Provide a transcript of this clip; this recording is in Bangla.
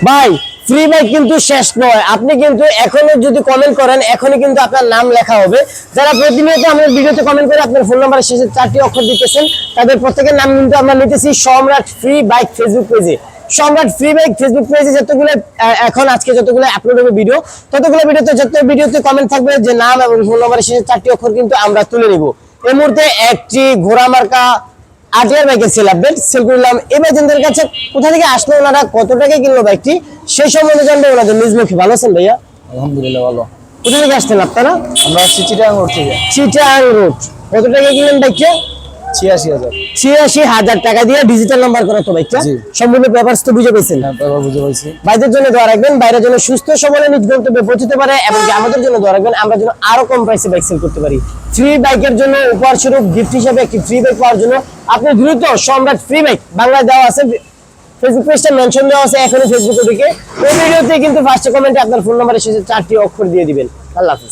ভাই ফ্রি বাইক কিন্তু শেষ নয়, আপনি কিন্তু এখনো যদি কমেন্ট করেন এখনই কিন্তু আপনার নাম লেখা হবে। যারা প্রতিনিয়ত আমাদের ভিডিওতে কমেন্ট করে আপনার ফোন নাম্বারের শেষে 4টি অক্ষর দিতেছেন তাদের প্রত্যেকের নাম কিন্তু আমরা নিতেছি সম্রাট ফ্রি বাইক ফেসবুক পেজে। সম্রাট ফ্রি বাইক ফেসবুক পেজে যতগুলো এখন আজকে যতগুলো আপলোড হবে ভিডিও, ততগুলো ভিডিওতে যত ভিডিওতে কমেন্ট থাকবে যে নাম এবং ফোন নাম্বারের শেষে 4টি অক্ষর কিন্তু আমরা তুলে নিব। এই মুহূর্তে একটি ঘোড়া মার্কা আটিয়ার বাইকের সেল আপডেট সেল করলাম। এই ভাইজানদের কাছে কোথা থেকে আসলো, ওনারা কত টাকায় কিনলো বাইকটি, সেই সম্বন্ধে জানবো ওনাদের নিজ মুখে। ভালো আছেন ভাইয়া? আলহামদুলিল্লাহ ভালো। কোথা থেকে আসছেন আপনারা? আমরা আসছি চিটাগাং রোড থেকে। চিটাগাং রোড। কত টাকায় কিনলেন বাইকটা? ৮৬,০০০। ৮৬,০০০ টাকা দিয়ে ডিজিটাল নাম্বার করা তো বাইকটা। জি। সম্পূর্ণ পেপারস তো বুঝে পেয়েছেন? হ্যাঁ, পেপার বুঝে পাইছি। ভাইদের জন্য দোয়া রাখবেন, বাইরের জন্য সুস্থ সবলে নিজ গন্তব্যে পৌঁছতে পারে, এবং আমাদের জন্য দোয়া রাখবেন আমরা যেন আরো কম প্রাইসে বাইক সেল করতে পারি। ফ্রি বাইকের জন্য উপহার স্বরূপ গিফট হিসেবে একটি ফ্রি বাইক পাওয়ার জন্য আপনি দ্রুত সম্রাট ফ্রি বাইক বাংলায় দেওয়া আছে, ফেসবুক পেজটা মেনশন দেওয়া আছে এখনই ফেসবুকে ঢুকে ওই ভিডিওতে কিন্তু ফার্স্ট কমেন্টে আপনার ফোন নাম্বারের শেষে 4টি অক্ষর দিয়ে দিবেন। আল্লাহ হাফেজ।